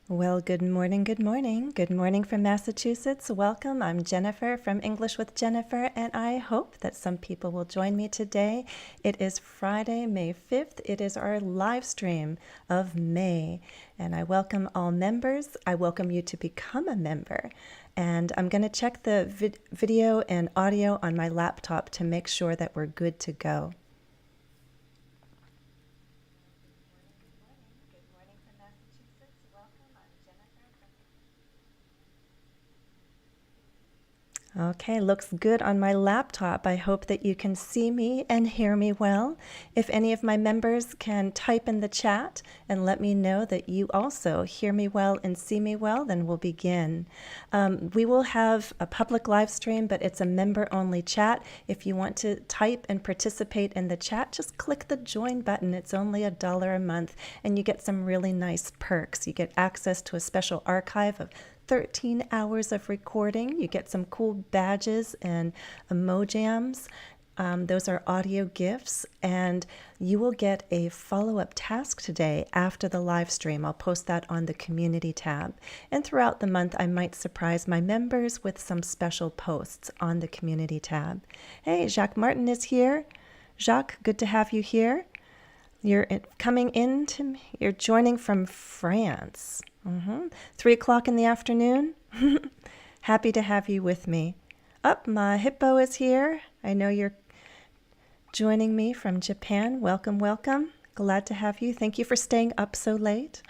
Well, good morning, good morning. Good morning from Massachusetts. Welcome. I'm Jennifer from English with Jennifer, and I hope that some people will join me today. It is Friday, May 5th. It is our live stream of May, and I welcome all members. I welcome you to become a member. And I'm going to check the video and audio on my laptop to make sure that we're good to go. Okay, looks good on my laptop. I hope that you can see me and hear me well. If any of my members can type in the chat and let me know that you also hear me well and see me well, then we'll begin. We will have a public live stream, but it's a member-only chat. If you want to type and participate in the chat, just click the join button. It's only $1 a month, and you get some really nice perks. You get access to a special archive of 13 hours of recording. You get some cool badges and emojams. Those are audio gifts, and you will get a follow-up task today after the live stream. I'll post that on the community tab. And throughout the month, I might surprise my members with some special posts on the community tab. Hey, Jacques Martin is here. Jacques, good to have you here. You're coming in to me. You're joining from France. 3 o'clock in the afternoon. Happy to have you with me. My hippo is here. I know you're joining me from Japan. Welcome, welcome. Glad to have you. Thank you for staying up so late.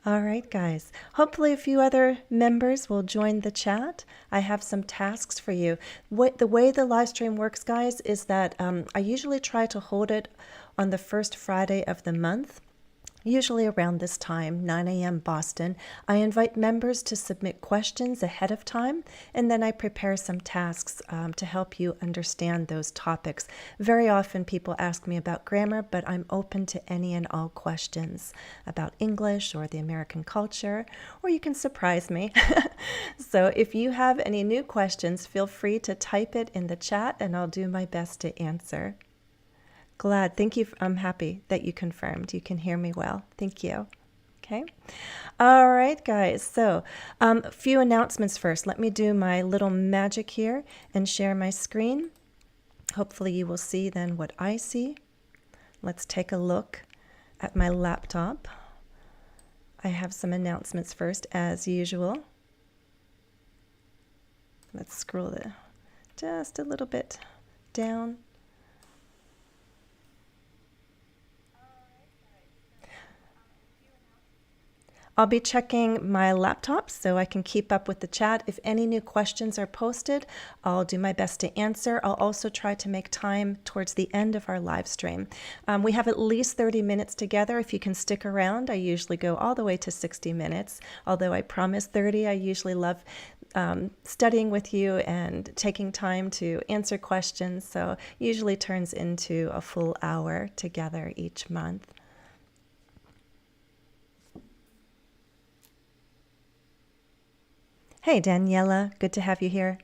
All right, guys. Hopefully a few other members will join the chat. I have some tasks for you. The way the live stream works, guys, is that I usually try to hold it on the first Friday of the month. Usually around this time, 9 a.m. Boston. I invite members to submit questions ahead of time, and then I prepare some tasks to help you understand those topics. Very often people ask me about grammar, but I'm open to any and all questions about English or the American culture, or you can surprise me. So if you have any new questions, feel free to type it in the chat, and I'll do my best to answer. Glad. Thank you. I'm happy that you confirmed. You can hear me well. Thank you. Okay. All right, guys. So a few announcements first. Let me do my little magic here and share my screen. Hopefully you will see then what I see. Let's take a look at my laptop. I have some announcements first, as usual. Let's scroll it just a little bit down. I'll be checking my laptop so I can keep up with the chat. If any new questions are posted, I'll do my best to answer. I'll also try to make time towards the end of our live stream. We have at least 30 minutes together. If you can stick around, I usually go all the way to 60 minutes. Although I promise 30, I usually love studying with you and taking time to answer questions. So usually turns into a full hour together each month. Hey, Daniela, good to have you here.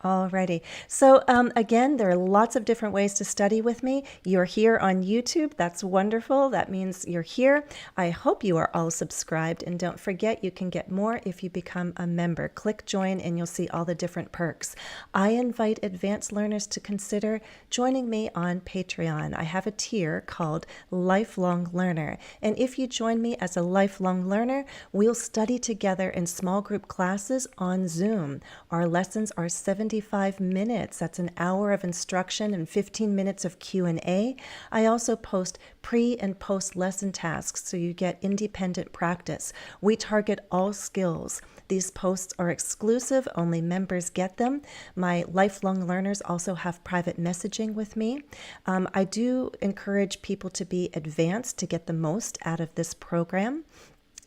Alrighty. So again, there are lots of different ways to study with me. You're here on YouTube. That's wonderful. That means you're here. I hope you are all subscribed. And don't forget, you can get more if you become a member. Click join and you'll see all the different perks. I invite advanced learners to consider joining me on Patreon. I have a tier called Lifelong Learner. And if you join me as a lifelong learner, we'll study together in small group classes on Zoom. Our lessons are 75 minutes. That's an hour of instruction and 15 minutes of Q&A. I also post pre and post lesson tasks so you get independent practice. We target all skills. These posts are exclusive, only members get them. My lifelong learners also have private messaging with me. I do encourage people to be advanced to get the most out of this program.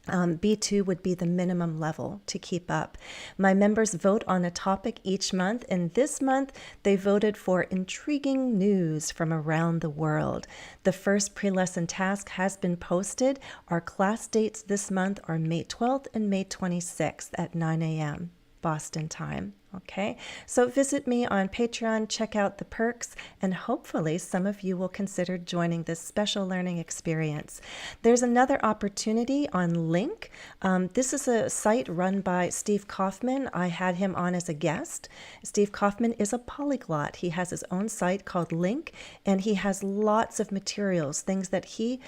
B2 would be the minimum level to keep up. My members vote on a topic each month, and this month they voted for intriguing news from around the world. The first pre-lesson task has been posted. Our class dates this month are May 12th and May 26th at 9 a.m. Boston time. Okay, so visit me on Patreon, check out the perks, and hopefully some of you will consider joining this special learning experience. There's another opportunity on LingQ. This is a site run by Steve Kaufman. I had him on as a guest. Steve Kaufman is a polyglot. He has his own site called LingQ, and he has lots of materials, things that he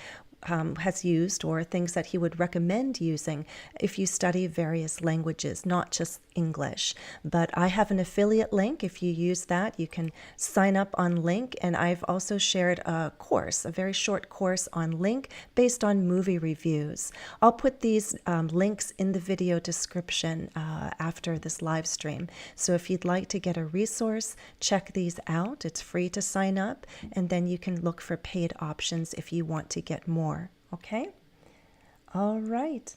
has used or things that he would recommend using if you study various languages, not just English. But I have an affiliate link. If you use that, you can sign up on LingQ. And I've also shared a course, a very short course on LingQ based on movie reviews. I'll put these links in the video description after this live stream. So if you'd like to get a resource, check these out. It's free to sign up, and then you can look for paid options if you want to get more. Okay? All right.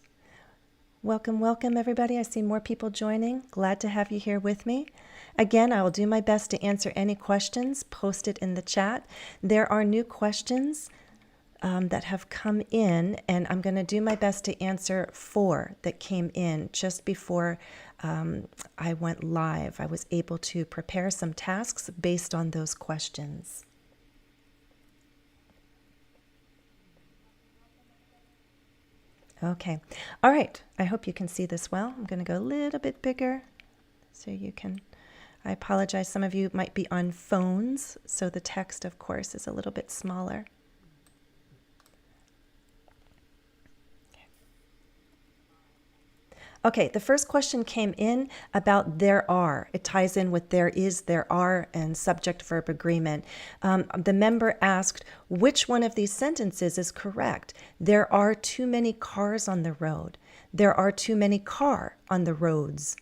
Welcome, welcome, everybody. I see more people joining. Glad to have you here with me. Again, I will do my best to answer any questions posted in the chat. There are new questions that have come in, and I'm going to do my best to answer 4 that came in just before I went live. I was able to prepare some tasks based on those questions. Okay. All right. I hope you can see this well. I'm going to go a little bit bigger so you can. I apologize. Some of you might be on phones, so the text, of course, is a little bit smaller. Okay, the first question came in about there are. It ties in with there is, there are, and subject-verb agreement. The member asked, which one of these sentences is correct? There are too many cars on the road. There are too many car on the roads.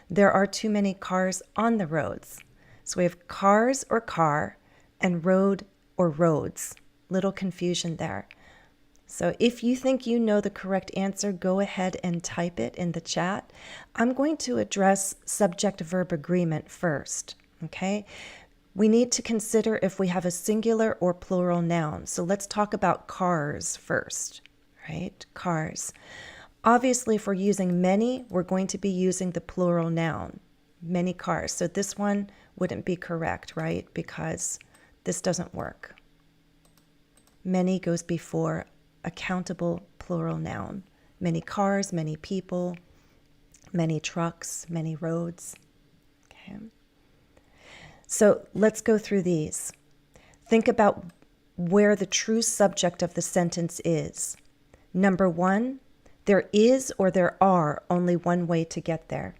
There are too many cars on the roads. So we have cars or car and road or roads. Little confusion there. So if you think you know the correct answer, go ahead and type it in the chat. I'm going to address subject-verb agreement first, okay? We need to consider if we have a singular or plural noun. So let's talk about cars first, right? Cars. Obviously, if we're using many, we're going to be using the plural noun, many cars. So this one wouldn't be correct, right? Because this doesn't work. Many goes before a countable plural noun. Many cars, many people, many trucks, many roads. Okay. So let's go through these. Think about where the true subject of the sentence is. Number 1, there is or there are only one way to get there.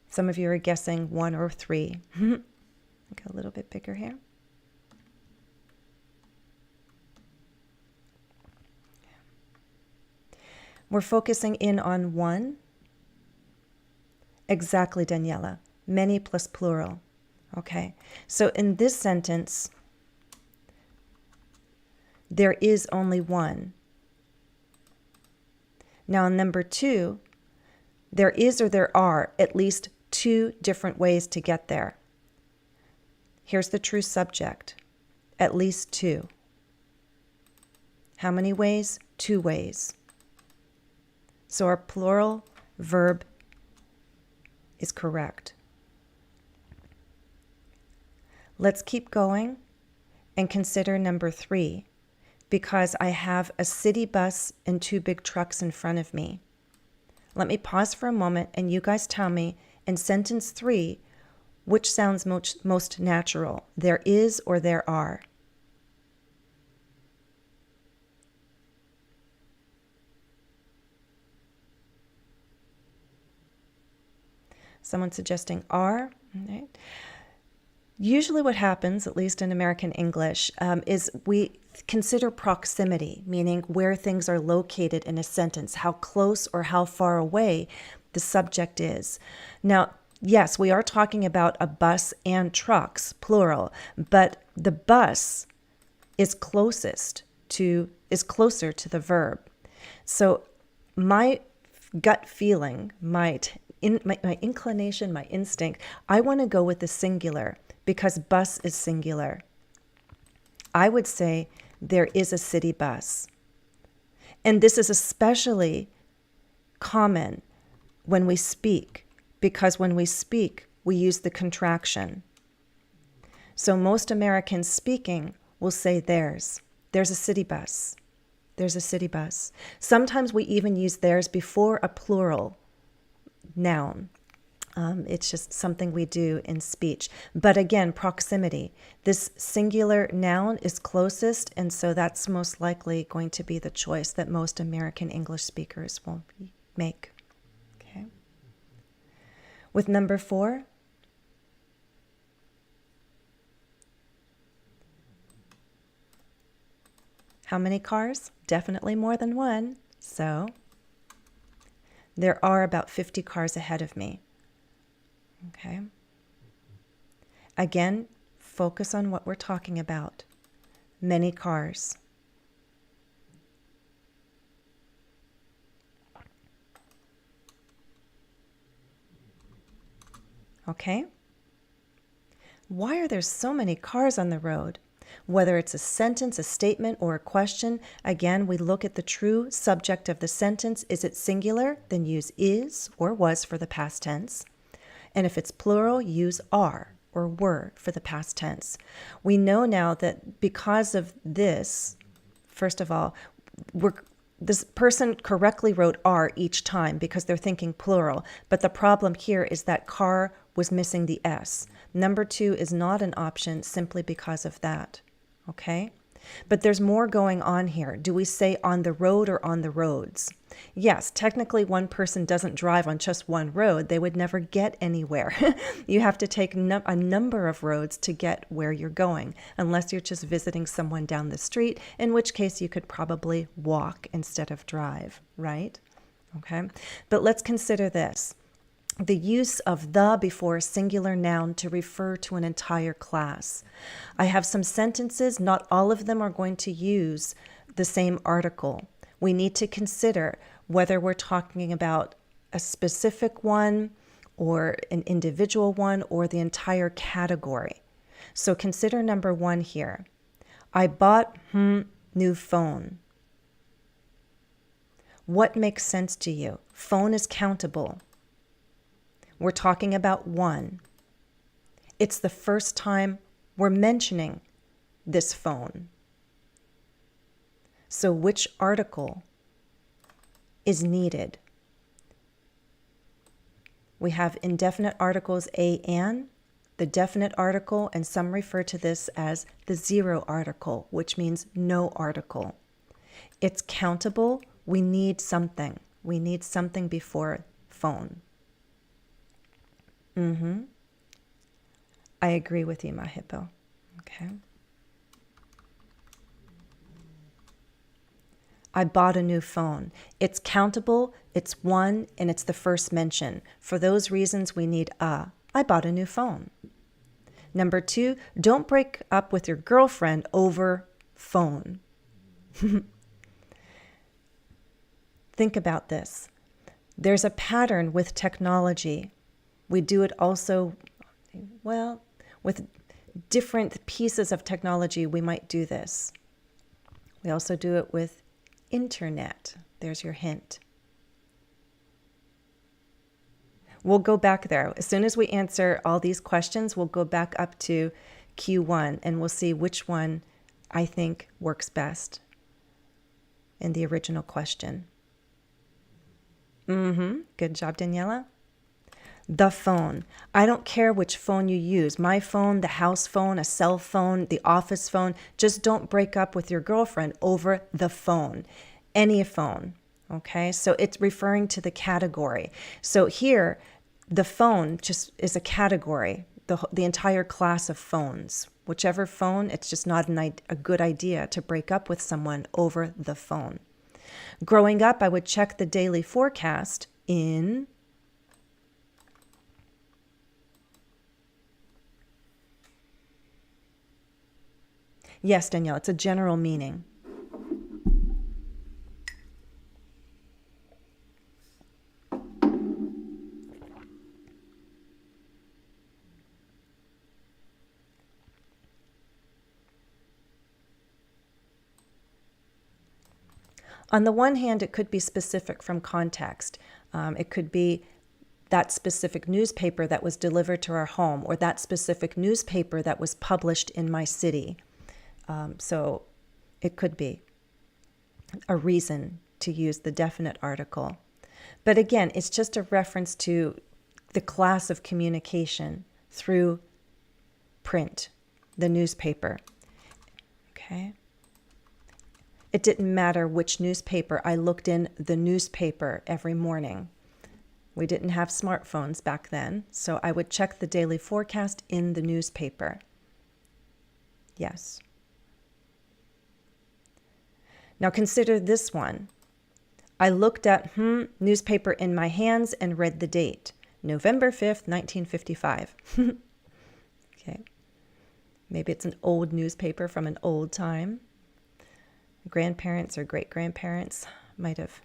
Some of you are guessing 1 or 3. Go a little bit bigger here. We're focusing in on 1. Exactly, Daniela. Many plus plural. Okay. So in this sentence, there is only 1. Now in number 2, there is or there are at least 2 different ways to get there. Here's the true subject. At least 2. How many ways? 2 ways. So our plural verb is correct. Let's keep going and consider number 3, because I have a city bus and 2 big trucks in front of me. Let me pause for a moment and you guys tell me in sentence 3, which sounds most natural, there is or there are? Someone suggesting are. Right. Usually what happens, at least in American English, is we consider proximity, meaning where things are located in a sentence, how close or how far away the subject is. Now, yes, we are talking about a bus and trucks, plural, but the bus is closer to the verb. So my gut feeling, my inclination, my instinct, I want to go with the singular because bus is singular. I would say there is a city bus. And this is especially common when we speak, because when we speak, we use the contraction. So most Americans speaking will say theirs. There's a city bus. There's a city bus. Sometimes we even use theirs before a plural noun. It's just something we do in speech. But again, proximity. This singular noun is closest, and so that's most likely going to be the choice that most American English speakers will make. Okay. With number 4, how many cars? Definitely more than one. So there are about 50 cars ahead of me. Okay. Again, focus on what we're talking about. Many cars. Okay? Why are there so many cars on the road? Whether it's a sentence, a statement, or a question, again, we look at the true subject of the sentence. Is it singular? Then use is or was for the past tense. And if it's plural, use are or were for the past tense. We know now that because of this, first of all, this person correctly wrote are each time because they're thinking plural. But the problem here is that car was missing the S. Number 2 is not an option simply because of that. Okay? But there's more going on here. Do we say on the road or on the roads? Yes, technically one person doesn't drive on just one road. They would never get anywhere. You have to take a number of roads to get where you're going, unless you're just visiting someone down the street, in which case you could probably walk instead of drive, right? Okay, but let's consider this. The use of the before a singular noun to refer to an entire class. I have some sentences, not all of them are going to use the same article. We need to consider whether we're talking about a specific one or an individual one or the entire category. So consider number 1 here. I bought new phone. What makes sense to you? Phone is countable. We're talking about one. It's the first time we're mentioning this phone. So which article is needed? We have indefinite articles a and, the definite article, and some refer to this as the zero article, which means no article. It's countable. We need something. We need something before phone. I agree with you, my hippo. Okay. I bought a new phone. It's countable, it's one, and it's the first mention. For those reasons, we need a. I bought a new phone. Number 2, don't break up with your girlfriend over phone. Think about this. There's a pattern with technology. We do it also, well, with different pieces of technology, we might do this. We also do it with internet. There's your hint. We'll go back there. As soon as we answer all these questions, we'll go back up to Q1 and we'll see which one I think works best in the original question. Good job, Daniela. The phone. I don't care which phone you use. My phone, the house phone, a cell phone, the office phone. Just don't break up with your girlfriend over the phone. Any phone. Okay, so it's referring to the category. So here, the phone just is a category, the entire class of phones. Whichever phone, it's just not a good idea to break up with someone over the phone. Growing up, I would check the daily forecast in yes, Danielle, it's a general meaning. On the one hand, it could be specific from context. It could be that specific newspaper that was delivered to our home, or that specific newspaper that was published in my city. So it could be a reason to use the definite article. But again, it's just a reference to the class of communication through print, the newspaper. Okay. It didn't matter which newspaper. I looked in the newspaper every morning. We didn't have smartphones back then, so I would check the daily forecast in the newspaper. Yes. Now consider this one. I looked at newspaper in my hands and read the date. November 5th, 1955. Okay. Maybe it's an old newspaper from an old time. Grandparents or great-grandparents might have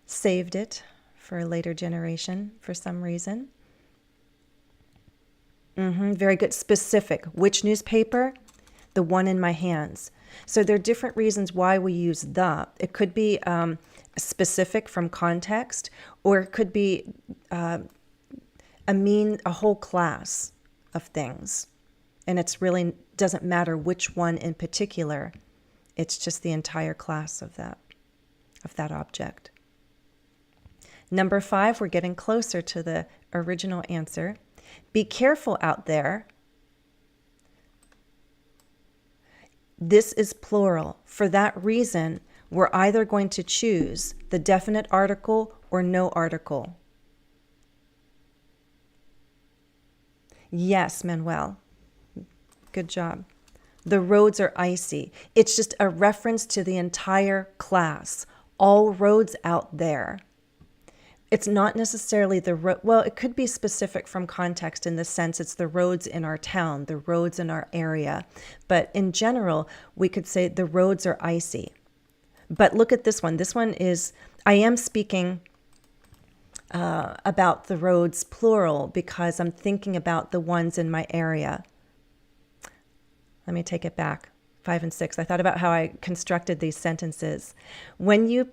saved it for a later generation for some reason. Very good. Specific. Which newspaper? The one in my hands. So there are different reasons why we use the. It could be specific from context, or it could be a whole class of things. And it's really doesn't matter which one in particular. It's just the entire class of that object. Number 5, we're getting closer to the original answer. Be careful out there. This is plural. For that reason, we're either going to choose the definite article or no article. Yes, Manuel. Good job. The roads are icy. It's just a reference to the entire class. All roads out there. It's not necessarily the road. Well, it could be specific from context in the sense it's the roads in our town, the roads in our area. But in general, we could say the roads are icy. But look at this one. This one is, I am speaking about the roads plural because I'm thinking about the ones in my area. Let me take it back. 5 and 6. I thought about how I constructed these sentences. When you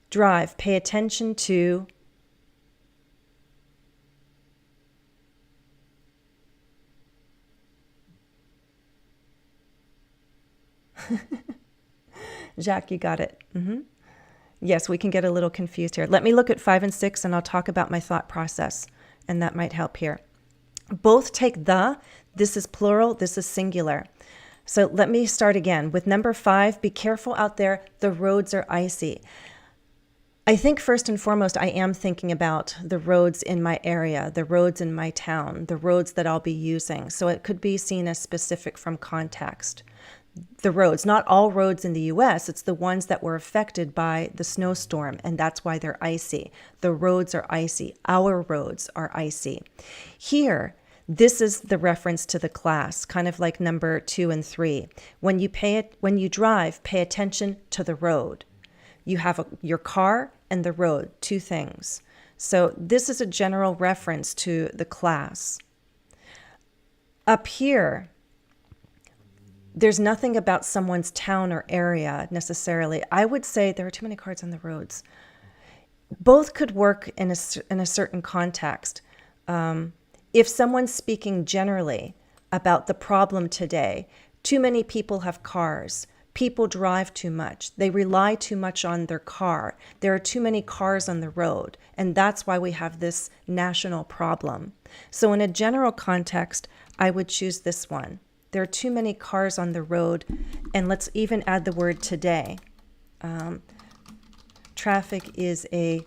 drive, pay attention to Jacques, you got it. Yes, we can get a little confused here. Let me look at 5 and 6 and I'll talk about my thought process, and that might help here. Both take the. This is plural, this is singular. So let me start again. With number 5, be careful out there, the roads are icy. I think first and foremost, I am thinking about the roads in my area, the roads in my town, the roads that I'll be using. So it could be seen as specific from context. The roads, not all roads in the US, it's the ones that were affected by the snowstorm, and that's why they're icy. The roads are icy. Our roads are icy. Here, this is the reference to the class, kind of like number 2 and 3. When you drive, pay attention to the road. You have your car and the road, 2 things. So this is a general reference to the class. Up here, there's nothing about someone's town or area necessarily. I would say there are too many cars on the roads. Both could work in a certain context. If someone's speaking generally about the problem today, too many people have cars. People drive too much. They rely too much on their car. There are too many cars on the road, and that's why we have this national problem. So in a general context, I would choose this one. There are too many cars on the road, and let's even add the word today. Traffic is a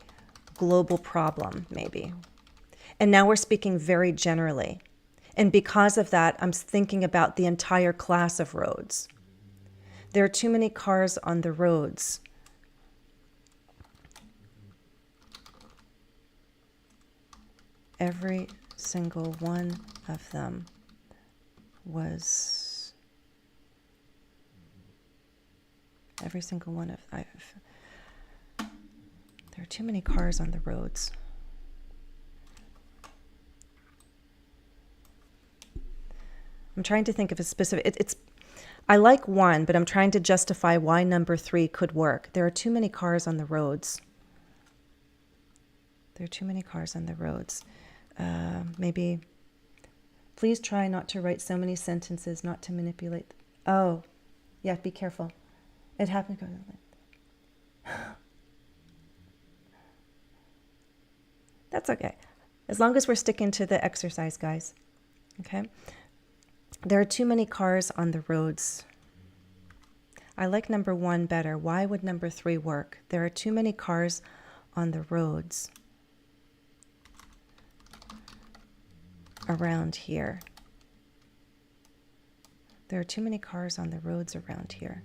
global problem, maybe. And now we're speaking very generally. And because of that, I'm thinking about the entire class of roads. There are too many cars on the roads. Every single one of them was... Every single one of... There are too many cars on the roads. I'm trying to think of a specific... I like 1, but I'm trying to justify why number 3 could work. There are too many cars on the roads. There are too many cars on the roads. Maybe, please try not to write so many sentences, not to manipulate. Oh, yeah, be careful. It happened. That's okay. As long as we're sticking to the exercise, guys. Okay? There are too many cars on the roads. I like number 1 better. Why would number 3 work? There are too many cars on the roads around here. There are too many cars on the roads around here.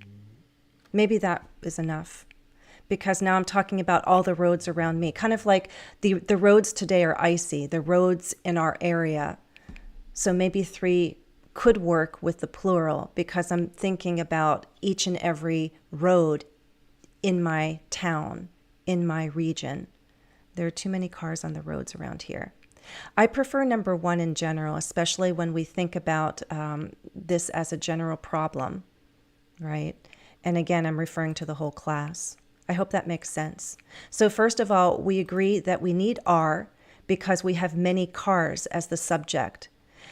Maybe that is enough, because now I'm talking about all the roads around me. Kind of like the roads today are icy, the roads in our area. So maybe 3 could work with the plural, because I'm thinking about each and every road in my town, in my region. There are too many cars on the roads around here. I prefer number 1 in general, especially when we think about this as a general problem, right? And again, I'm referring to the whole class. I hope that makes sense. So first of all, we agree that we need are because we have many cars as the subject.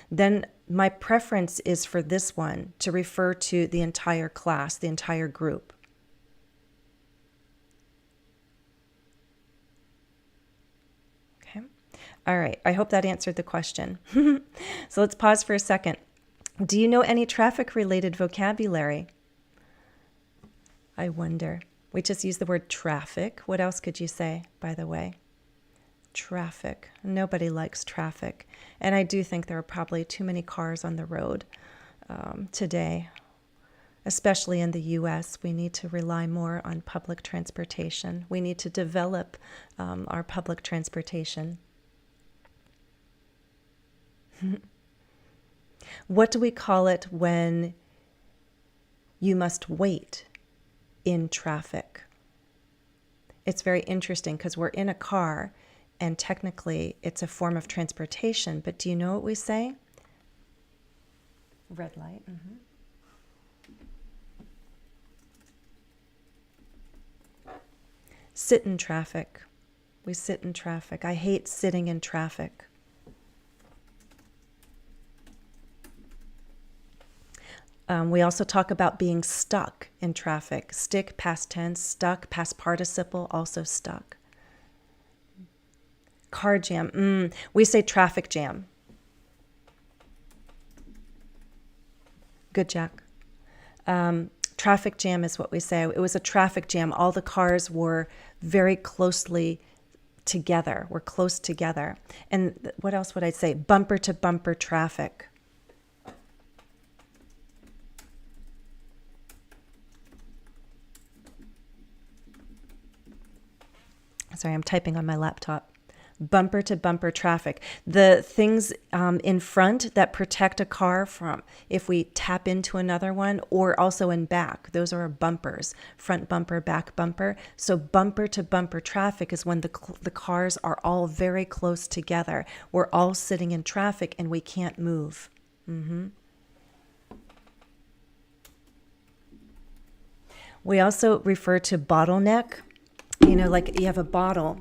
Then my preference is for this one to refer to the entire class, the entire group. Okay. All right. I hope that answered the question. So let's pause for a second. Do you know any traffic-related vocabulary? I wonder. We just use the word traffic. What else could you say, by the way? Traffic. Nobody likes traffic. And I do think there are probably too many cars on the road today, especially in the U.S. We need to rely more on public transportation. We need to develop our public transportation. What do we call it when you must wait in traffic? It's very interesting because we're in a car and technically it's a form of transportation, but do you know what we say? Red light. Mm-hmm. Sit in traffic. We sit in traffic. I hate sitting in traffic. We also talk about being stuck in traffic. Stick, past tense, stuck, past participle, also stuck. Car jam. We say traffic jam. Good, Jack. Traffic jam is what we say. It was a traffic jam. All the cars were very closely together. We're close together. And what else would I say? Bumper to bumper traffic. Sorry, I'm typing on my laptop. Bumper to bumper traffic. The things in front that protect a car from if we tap into another one, or also in back. Those are bumpers, front bumper, back bumper. So bumper to bumper traffic is when the cars are all very close together. We're all sitting in traffic and we can't move. Mm-hmm. We also refer to bottleneck. You know, like you have a bottle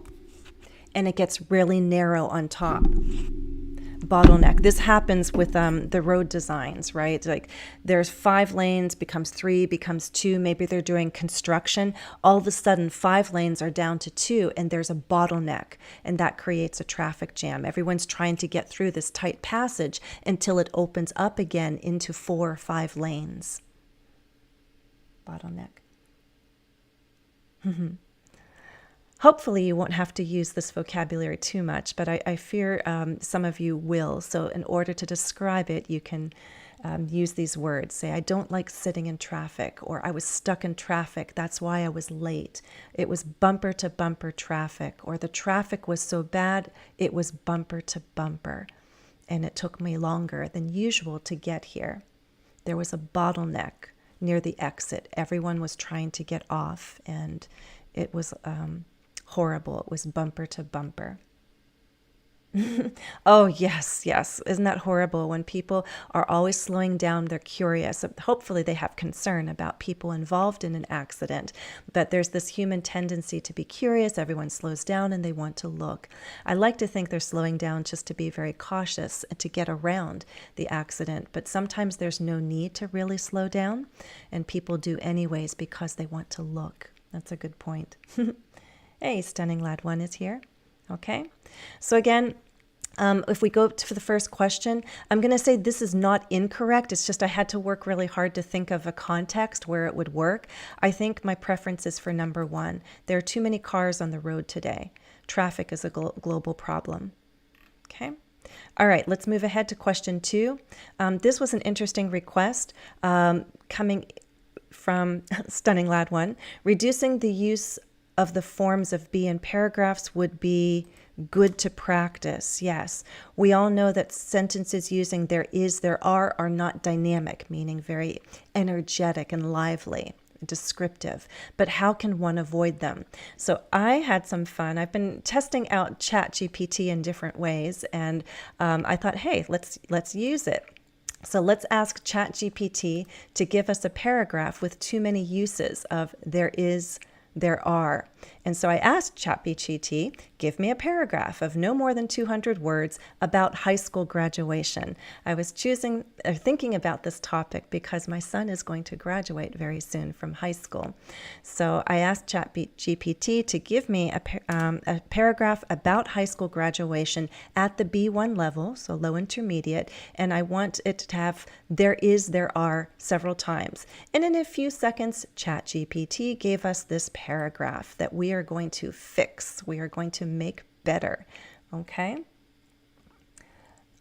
and it gets really narrow on top. Bottleneck. This happens with the road designs, right? Like there's 5 lanes, becomes 3, becomes 2. Maybe they're doing construction. All of a sudden, 5 lanes are down to 2 and there's a bottleneck, and that creates a traffic jam. Everyone's trying to get through this tight passage until it opens up again into 4 or 5 lanes. Bottleneck. Hopefully you won't have to use this vocabulary too much, but I fear some of you will. So in order to describe it, you can use these words. Say, I don't like sitting in traffic, or I was stuck in traffic. That's why I was late. It was bumper to bumper traffic, or the traffic was so bad, it was bumper to bumper, and it took me longer than usual to get here. There was a bottleneck near the exit. Everyone was trying to get off, and it was horrible. It was bumper to bumper. Oh, yes, yes. Isn't that horrible when people are always slowing down? They're curious. Hopefully, they have concern about people involved in an accident. But there's this human tendency to be curious. Everyone slows down and they want to look. I like to think they're slowing down just to be very cautious and to get around the accident. But sometimes there's no need to really slow down, and people do anyways because they want to look. That's a good point. Hey, Stunning Lad 1 is here. Okay, so again, if we go to the first question, I'm going to say this is not incorrect. It's just I had to work really hard to think of a context where it would work. I think my preference is for number 1. There are too many cars on the road today. Traffic is a global problem. Okay. All right, let's move ahead to question 2. This was an interesting request coming from Stunning Lad 1. Reducing the use of the forms of be in paragraphs would be good to practice. Yes, we all know that sentences using there is, there are not dynamic, meaning very energetic and lively, descriptive. But how can one avoid them? So I had some fun. I've been testing out ChatGPT in different ways, and I thought, hey, let's use it. So let's ask ChatGPT to give us a paragraph with too many uses of there is, there are. And so I asked ChatGPT, give me a paragraph of no more than 200 words about high school graduation. I was thinking about this topic because my son is going to graduate very soon from high school. So I asked ChatGPT to give me a paragraph about high school graduation at the B1 level, so low intermediate, and I want it to have there is, there are several times. And in a few seconds, ChatGPT gave us this paragraph that we are going to fix. We are going to make better. Okay.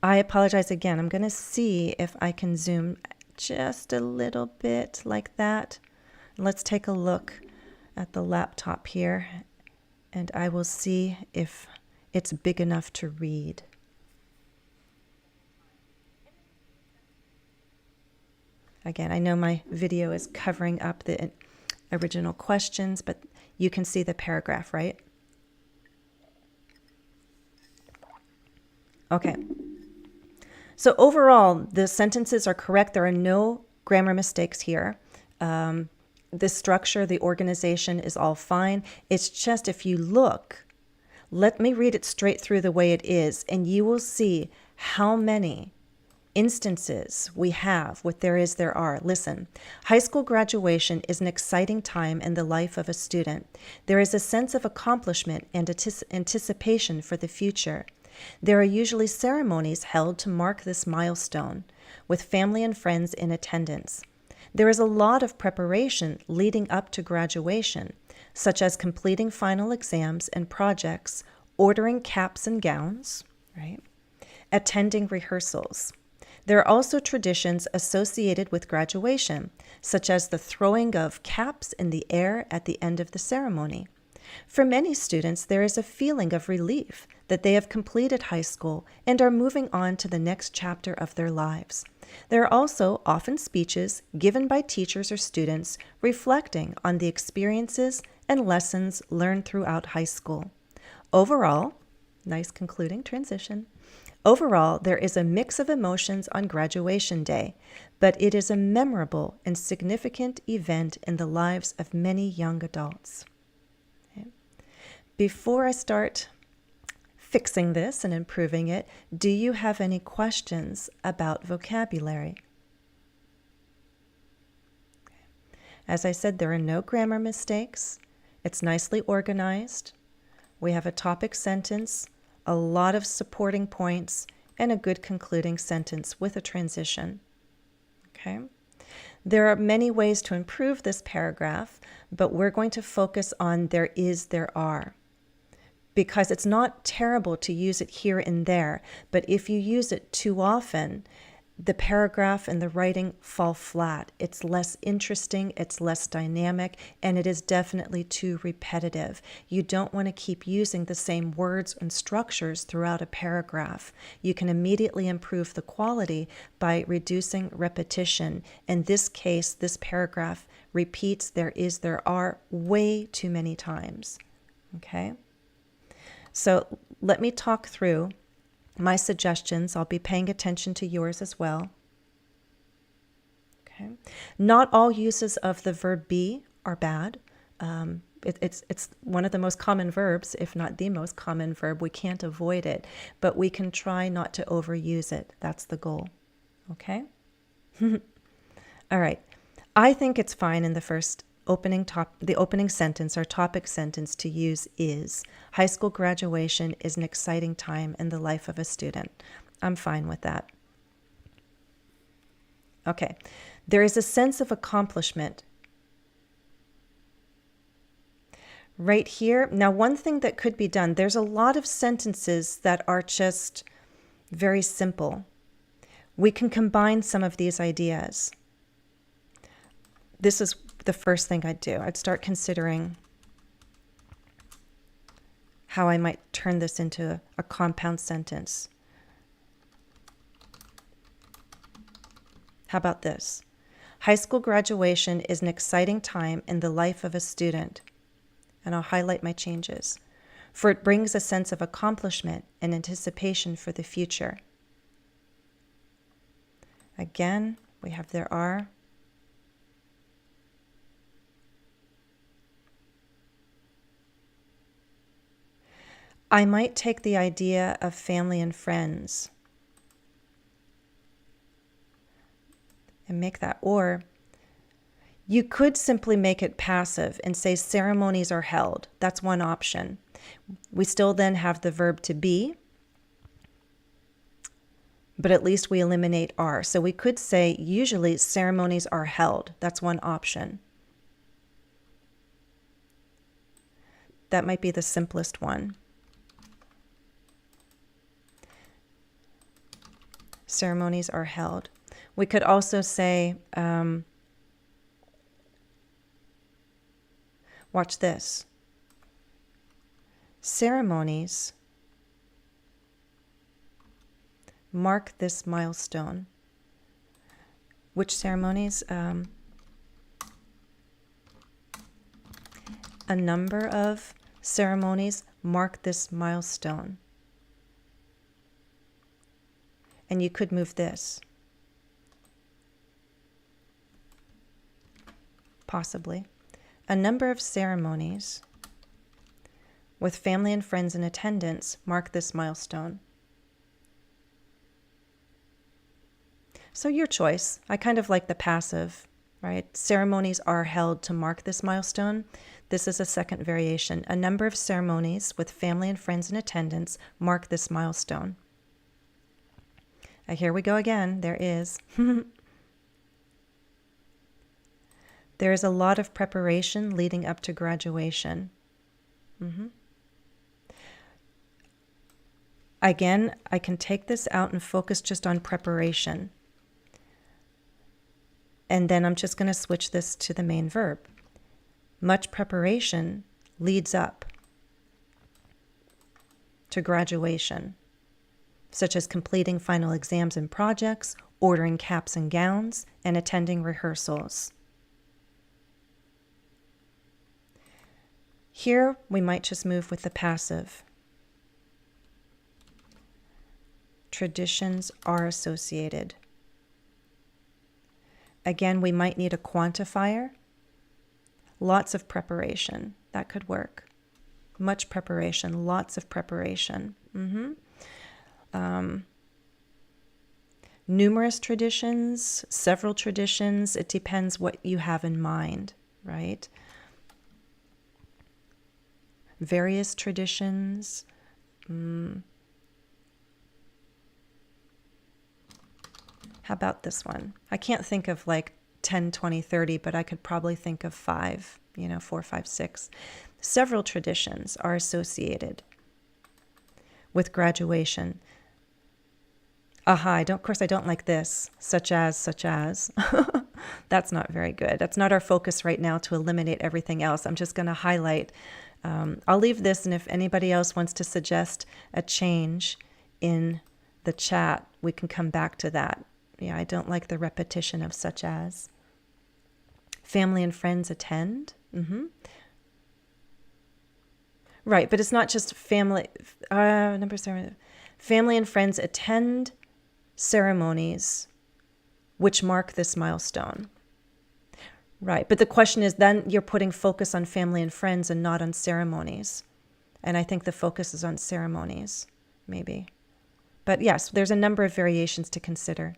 I apologize again. I'm going to see if I can zoom just a little bit like that. Let's take a look at the laptop here, and I will see if it's big enough to read. Again, I know my video is covering up the original questions, but you can see the paragraph, right? Okay. So overall, the sentences are correct. There are no grammar mistakes here. The structure, the organization is all fine. It's just if you look, let me read it straight through the way it is, and you will see how many instances we have with there is, there are. Listen, high school graduation is an exciting time in the life of a student. There is a sense of accomplishment and anticipation for the future. There are usually ceremonies held to mark this milestone, with family and friends in attendance. There is a lot of preparation leading up to graduation, such as completing final exams and projects, ordering caps and gowns, right? Attending rehearsals. There are also traditions associated with graduation, such as the throwing of caps in the air at the end of the ceremony. For many students, there is a feeling of relief that they have completed high school and are moving on to the next chapter of their lives. There are also often speeches given by teachers or students reflecting on the experiences and lessons learned throughout high school. Overall, nice concluding transition. Overall, there is a mix of emotions on graduation day, but it is a memorable and significant event in the lives of many young adults. Okay. Before I start fixing this and improving it, do you have any questions about vocabulary? Okay. As I said, there are no grammar mistakes. It's nicely organized. We have a topic sentence, a lot of supporting points, and a good concluding sentence with a transition. Okay. There are many ways to improve this paragraph, but we're going to focus on there is, there are, because it's not terrible to use it here and there, but if you use it too often, the paragraph and the writing fall flat. It's less interesting, it's less dynamic, and it is definitely too repetitive. You don't want to keep using the same words and structures throughout a paragraph. You can immediately improve the quality by reducing repetition. In this case, this paragraph repeats there is, there are way too many times. Okay? So let me talk through my suggestions. I'll be paying attention to yours as well. Okay. Not all uses of the verb be are bad. It's one of the most common verbs, if not the most common verb. We can't avoid it, but we can try not to overuse it. That's the goal. Okay? All right. I think it's fine in the first the opening sentence or topic sentence to use is. High school graduation is an exciting time in the life of a student. I'm fine with that. Okay. There is a sense of accomplishment right here. Now, one thing that could be done, there's a lot of sentences that are just very simple. We can combine some of these ideas. This is the first thing I'd do. I'd start considering how I might turn this into a compound sentence. How about this? High school graduation is an exciting time in the life of a student. And I'll highlight my changes. For it brings a sense of accomplishment and anticipation for the future. Again, we have there are. I might take the idea of family and friends and make that, or you could simply make it passive and say ceremonies are held. That's one option. We still then have the verb to be, but at least we eliminate are. So we could say usually ceremonies are held. That's one option. That might be the simplest one. Ceremonies are held. We could also say, watch this. Ceremonies mark this milestone. Which ceremonies? A number of ceremonies mark this milestone. And you could move this. Possibly. A number of ceremonies with family and friends in attendance mark this milestone. So your choice. I kind of like the passive, right? Ceremonies are held to mark this milestone. This is a second variation. A number of ceremonies with family and friends in attendance mark this milestone. Here we go again. There is. There is a lot of preparation leading up to graduation. Again, I can take this out and focus just on preparation. And then I'm just going to switch this to the main verb. Much preparation leads up to graduation, such as completing final exams and projects, ordering caps and gowns, and attending rehearsals. Here, we might just move with the passive. Traditions are associated. Again, we might need a quantifier. Lots of preparation. That could work. Much preparation, lots of preparation. Numerous traditions, several traditions. It depends what you have in mind, right? Various traditions. How about this one? I can't think of like 10, 20, 30, but I could probably think of 5, 4, 5, 6. Several traditions are associated with graduation. Of course I don't like this, such as. That's not very good. That's not our focus right now to eliminate everything else. I'm just going to highlight. I'll leave this, and if anybody else wants to suggest a change in the chat, we can come back to that. Yeah, I don't like the repetition of such as. Family and friends attend. Right, but it's not just family. Number 7. Family and friends attend ceremonies which mark this milestone. Right, but the question is then you're putting focus on family and friends and not on ceremonies. And I think the focus is on ceremonies, maybe. But yes, there's a number of variations to consider.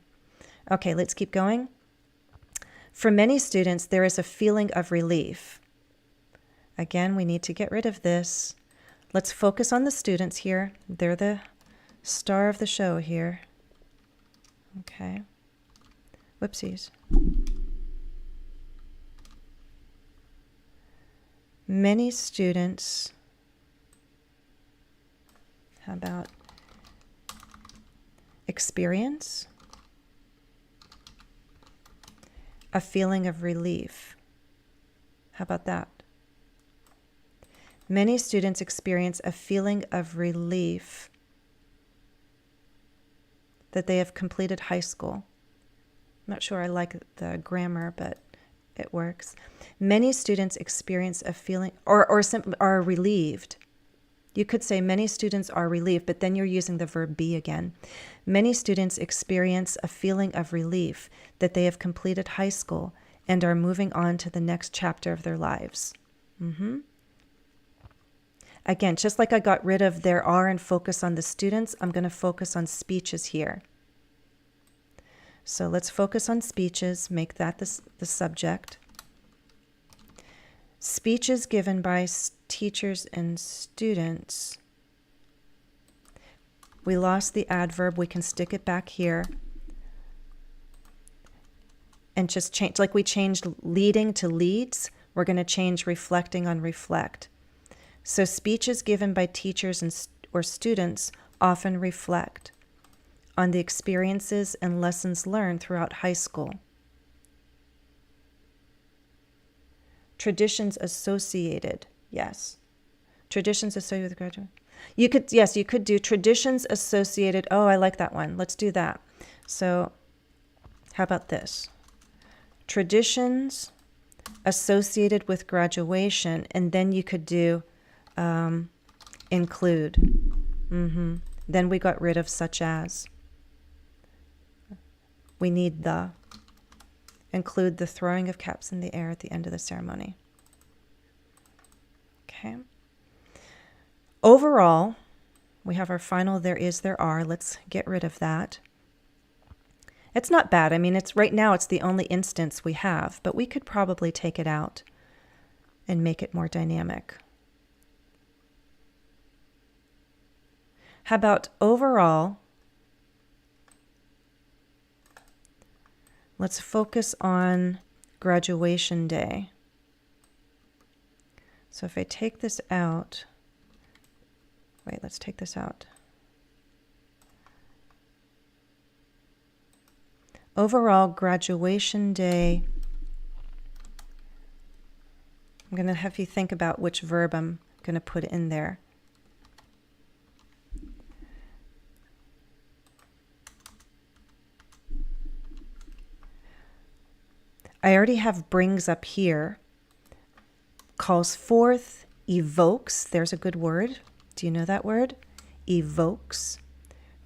Okay, let's keep going. For many students, there is a feeling of relief. Again, we need to get rid of this. Let's focus on the students here. They're the star of the show here. Okay. Whoopsies. Many students, how about experience a feeling of relief? How about that? Many students experience a feeling of relief that they have completed high school. I'm not sure I like the grammar, but it works. Many students experience a feeling, or simply are relieved. You could say many students are relieved, but then you're using the verb be again. Many students experience a feeling of relief that they have completed high school and are moving on to the next chapter of their lives. Again, just like I got rid of there are and focus on the students, I'm going to focus on speeches here. So let's focus on speeches, make that the subject. Speeches given by teachers and students. We lost the adverb, we can stick it back here. And just change, like we changed leading to leads, we're going to change reflecting on reflect. So speeches given by teachers or students often reflect on the experiences and lessons learned throughout high school. Traditions associated, yes. Traditions associated with graduate. You could do traditions associated. Oh, I like that one. Let's do that. So how about this? Traditions associated with graduation, and then you could do include. Then we got rid of such as. We need the. Include the throwing of caps in the air at the end of the ceremony. Okay. Overall, we have our final there is, there are. Let's get rid of that. It's not bad. I mean, it's right now it's the only instance we have, but we could probably take it out and make it more dynamic. How about overall? Let's focus on graduation day. So if I take this out, wait, let's take this out. Overall, graduation day. I'm going to have you think about which verb I'm going to put in there. I already have brings up here. Calls forth, evokes. There's a good word. Do you know that word? Evokes.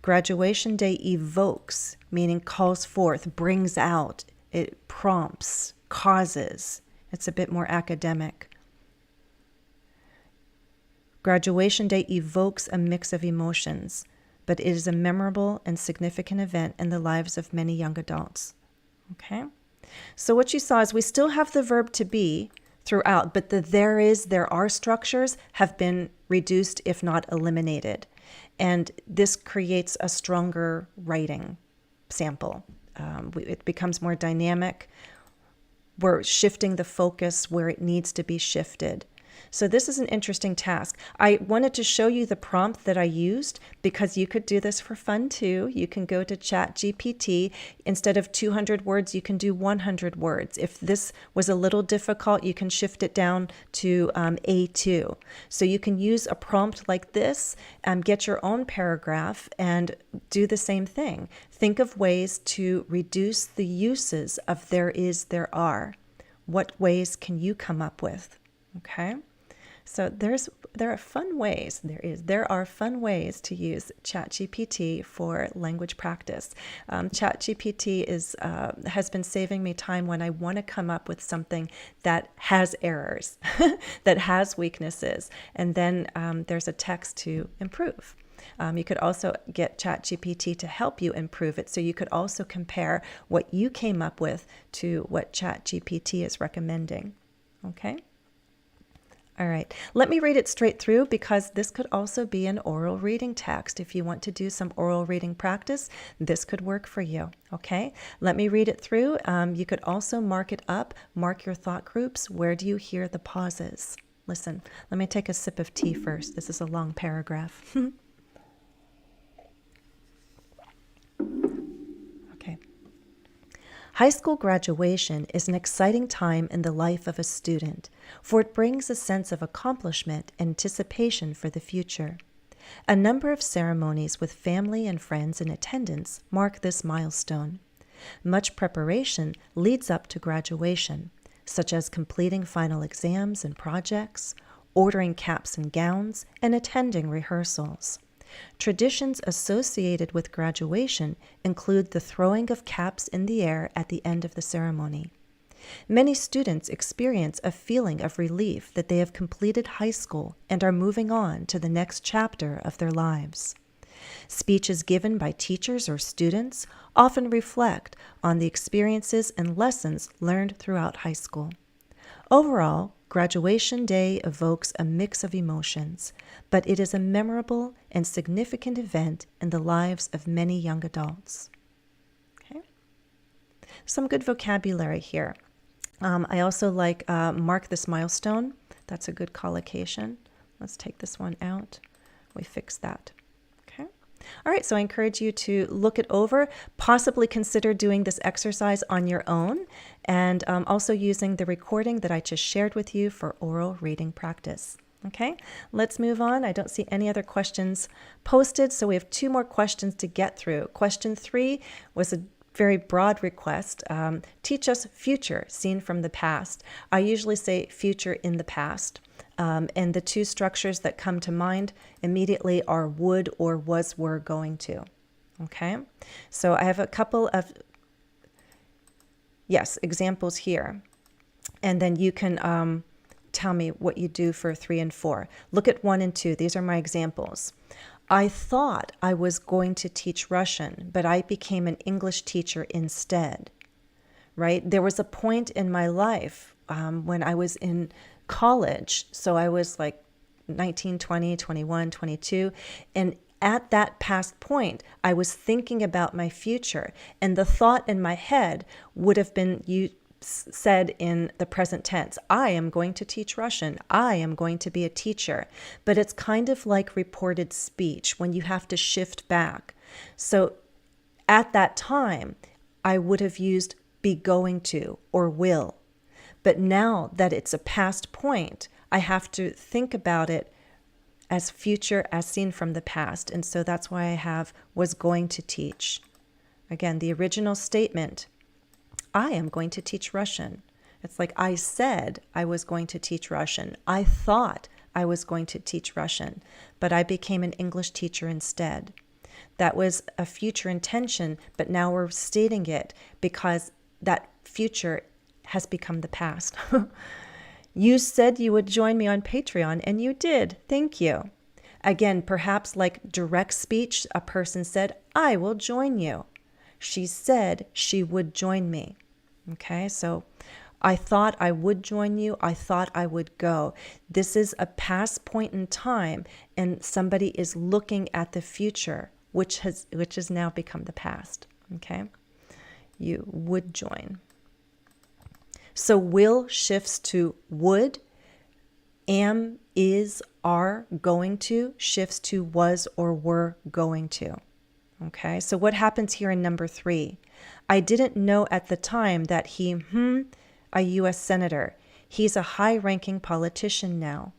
Graduation day evokes, meaning calls forth, brings out, it prompts, causes. It's a bit more academic. Graduation day evokes a mix of emotions, but it is a memorable and significant event in the lives of many young adults. Okay? So what you saw is we still have the verb to be throughout, but the there are structures have been reduced, if not eliminated. And this creates a stronger writing sample. It becomes more dynamic. We're shifting the focus where it needs to be shifted. So this is an interesting task. I wanted to show you the prompt that I used because you could do this for fun too. You can go to ChatGPT. Instead of 200 words, you can do 100 words. If this was a little difficult, you can shift it down to A2. So you can use a prompt like this, get your own paragraph and do the same thing. Think of ways to reduce the uses of there is, there are. What ways can you come up with? Okay, So there are fun ways. There are fun ways to use ChatGPT for language practice. ChatGPT has been saving me time when I want to come up with something that has errors, that has weaknesses, and then there's a text to improve. You could also get ChatGPT to help you improve it. So you could also compare what you came up with to what ChatGPT is recommending. Okay? All right, let me read it straight through because this could also be an oral reading text. If you want to do some oral reading practice, this could work for you, okay? Let me read it through. You could also mark it up, mark your thought groups. Where do you hear the pauses? Listen, let me take a sip of tea first. This is a long paragraph. Okay. High school graduation is an exciting time in the life of a student, for it brings a sense of accomplishment and anticipation for the future. A number of ceremonies with family and friends in attendance mark this milestone. Much preparation leads up to graduation, such as completing final exams and projects, ordering caps and gowns, and attending rehearsals. Traditions associated with graduation include the throwing of caps in the air at the end of the ceremony. Many students experience a feeling of relief that they have completed high school and are moving on to the next chapter of their lives. Speeches given by teachers or students often reflect on the experiences and lessons learned throughout high school. Overall, graduation day evokes a mix of emotions, but it is a memorable and significant event in the lives of many young adults. Okay. Some good vocabulary here. I also like mark this milestone. That's a good collocation. Let's take this one out. We fix that. Okay. All right, so I encourage you to look it over, possibly consider doing this exercise on your own, and also using the recording that I just shared with you for oral reading practice. Okay, let's move on. I don't see any other questions posted, so we have 2 more questions to get through. Question 3 was a very broad request. Teach us future seen from the past. I usually say future in the past. And the 2 structures that come to mind immediately are would or was, were, going to. Okay, so I have a couple of, examples here. And then you can tell me what you do for 3 and 4. Look at 1 and 2. These are my examples. I thought I was going to teach Russian, but I became an English teacher instead. Right? There was a point in my life when I was in college, so I was like 19, 20, 21, 22, and at that past point, I was thinking about my future, and the thought in my head would have been said in the present tense. I am going to teach Russian. I am going to be a teacher. But it's kind of like reported speech when you have to shift back. So at that time, I would have used be going to or will. But now that it's a past point, I have to think about it as future as seen from the past. And so that's why I have was going to teach. Again, the original statement, I am going to teach Russian. It's like I said I was going to teach Russian. I thought I was going to teach Russian, but I became an English teacher instead. That was a future intention, but now we're stating it because that future has become the past. You said you would join me on Patreon, and you did. Thank you. Again, perhaps like direct speech, a person said, I will join you. She said she would join me. Okay, so I thought I would join you. I thought I would go. This is a past point in time, and somebody is looking at the future, which has now become the past. Okay, you would join. So will shifts to would. Am, is, are, going to shifts to was or were going to. Okay, so what happens here in number 3? I didn't know at the time that he, a U.S. senator. He's a high-ranking politician now.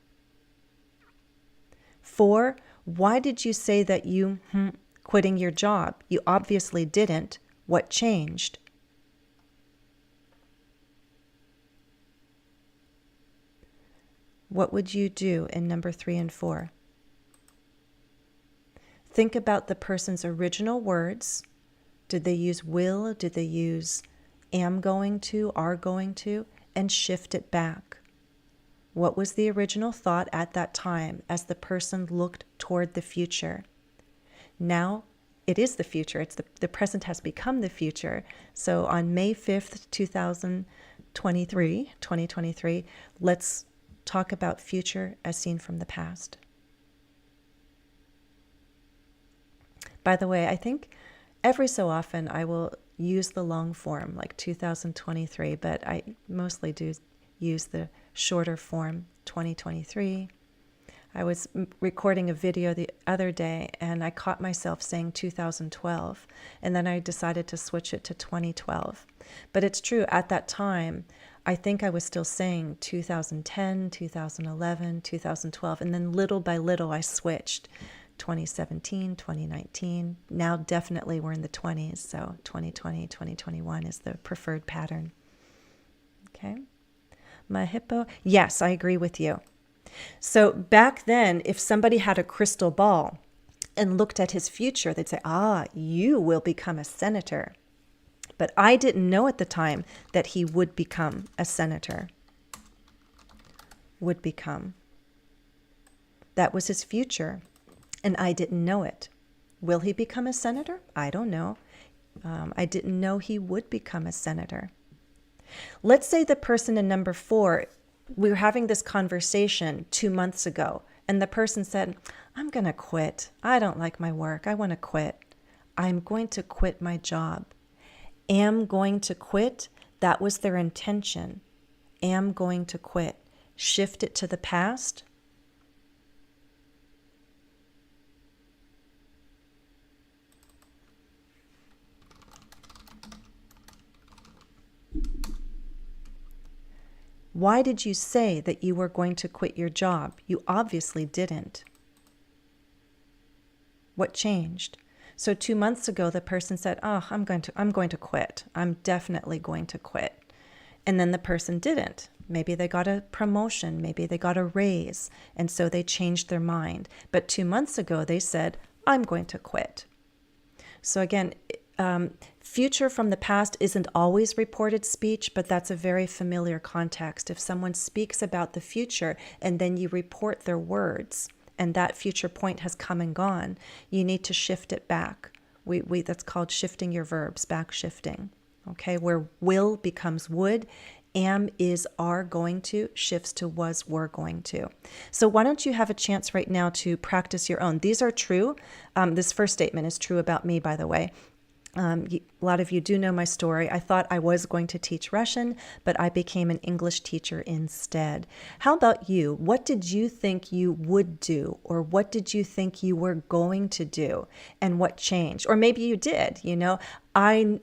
4, why did you say that you, quitting your job? You obviously didn't. What changed? What would you do in number 3 and 4? Think about the person's original words. Did they use will? Did they use am going to, are going to? And shift it back. What was the original thought at that time as the person looked toward the future? Now it is the future. It's the present has become the future. So on May 5th, 2023, let's talk about future as seen from the past. By the way, I think every so often I will use the long form, like 2023, but I mostly do use the shorter form, 2023. I was recording a video the other day and I caught myself saying 2012, and then I decided to switch it to 2012. But it's true, at that time, I think I was still saying 2010, 2011, 2012, and then little by little I switched. 2017, 2019. Now definitely we're in the 20s, so 2020, 2021 is the preferred pattern. Okay. My hippo. Yes, I agree with you. So back then, if somebody had a crystal ball and looked at his future, they'd say, you will become a senator. But I didn't know at the time that he would become a senator. Would become. That was his future. And I didn't know it. Will he become a senator? I don't know. I didn't know he would become a senator. Let's say the person in number 4, we were having this conversation 2 months ago, and the person said, I'm going to quit. I don't like my work. I want to quit. I'm going to quit my job. Am going to quit. That was their intention. Am going to quit. Shift it to the past. Why did you say that you were going to quit your job? You obviously didn't. What changed? So 2 months ago, the person said, I'm going to quit. I'm definitely going to quit. And then the person didn't. Maybe they got a promotion. Maybe they got a raise. And so they changed their mind. But 2 months ago, they said, I'm going to quit. So again, future from the past isn't always reported speech, but that's a very familiar context. If someone speaks about the future and then you report their words and that future point has come and gone, you need to shift it back. That's called shifting your verbs, back shifting. Okay, where will becomes would, am, is, are going to, shifts to was, were going to. So why don't you have a chance right now to practice your own? These are true. This first statement is true about me, by the way. A lot of you do know my story. I thought I was going to teach Russian, but I became an English teacher instead. How about you? What did you think you would do? Or what did you think you were going to do? And what changed? Or maybe you did, I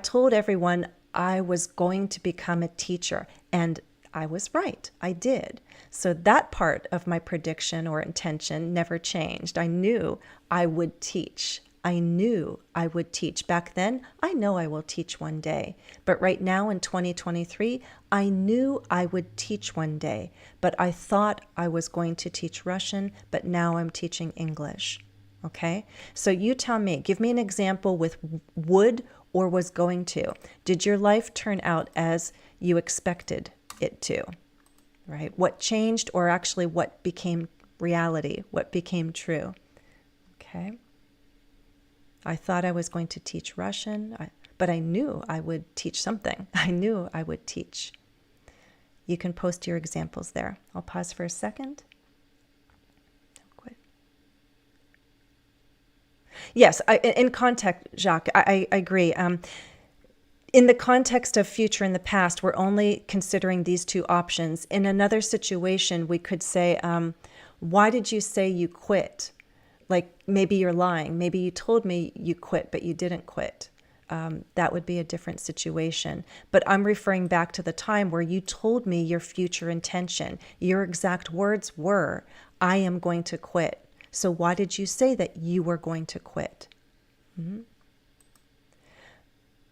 told everyone I was going to become a teacher, and I was right. I did. So that part of my prediction or intention never changed. I knew I would teach. I knew I would teach. Back then, I know I will teach one day. But right now in 2023, I knew I would teach one day. But I thought I was going to teach Russian, but now I'm teaching English. Okay? So you tell me, give me an example with would or was going to. Did your life turn out as you expected it to? Right? What changed, or actually what became reality? What became true? Okay? I thought I was going to teach Russian, but I knew I would teach something. I knew I would teach. You can post your examples there. I'll pause for a second. Don't quit. Yes, in context, Jacques, I agree. In the context of future and the past, we're only considering these two options. In another situation, we could say, why did you say you quit? Like maybe you're lying. Maybe you told me you quit, but you didn't quit. That would be a different situation. But I'm referring back to the time where you told me your future intention. Your exact words were, I am going to quit. So why did you say that you were going to quit? Mm-hmm.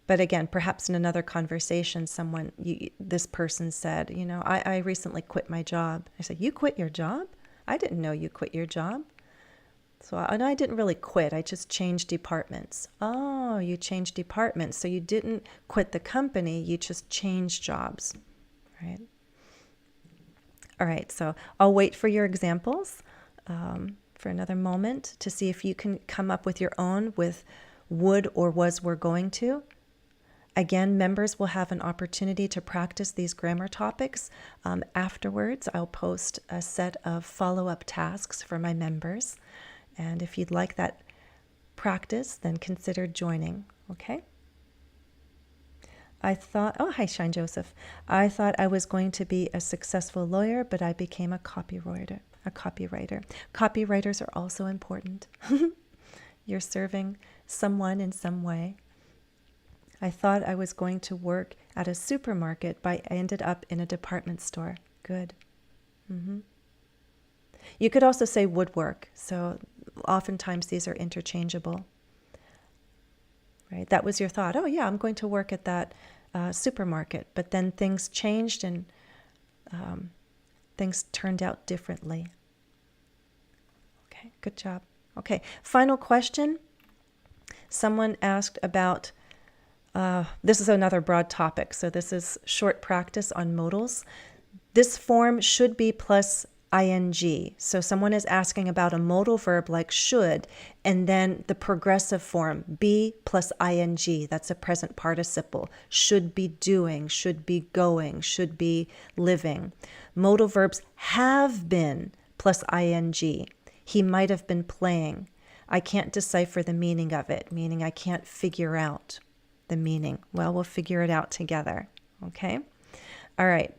But again, perhaps in another conversation, this person said, I recently quit my job. I said, you quit your job? I didn't know you quit your job. And I didn't really quit. I just changed departments. Oh, you changed departments. So you didn't quit the company. You just changed jobs, right? All right. So I'll wait for your examples for another moment to see if you can come up with your own with would or was were going to. Again, members will have an opportunity to practice these grammar topics. Afterwards, I'll post a set of follow-up tasks for my members. And if you'd like that practice, then consider joining, okay? Hi, Shine Joseph. I thought I was going to be a successful lawyer, but I became a copywriter. Copywriters are also important. You're serving someone in some way. I thought I was going to work at a supermarket, but I ended up in a department store. Good. You could also say woodwork. So oftentimes these are interchangeable. Right? That was your thought. Oh yeah, I'm going to work at that supermarket. But then things changed and things turned out differently. Okay, good job. Okay, final question. Someone asked about this is another broad topic, so this is short practice on modals. This form should be plus ing. So someone is asking about a modal verb like should, and then the progressive form, be plus ing. That's a present participle. Should be doing, should be going, should be living. Modal verbs have been plus ing. He might have been playing. I can't decipher the meaning of it, meaning I can't figure out the meaning. Well, we'll figure it out together, okay? All right.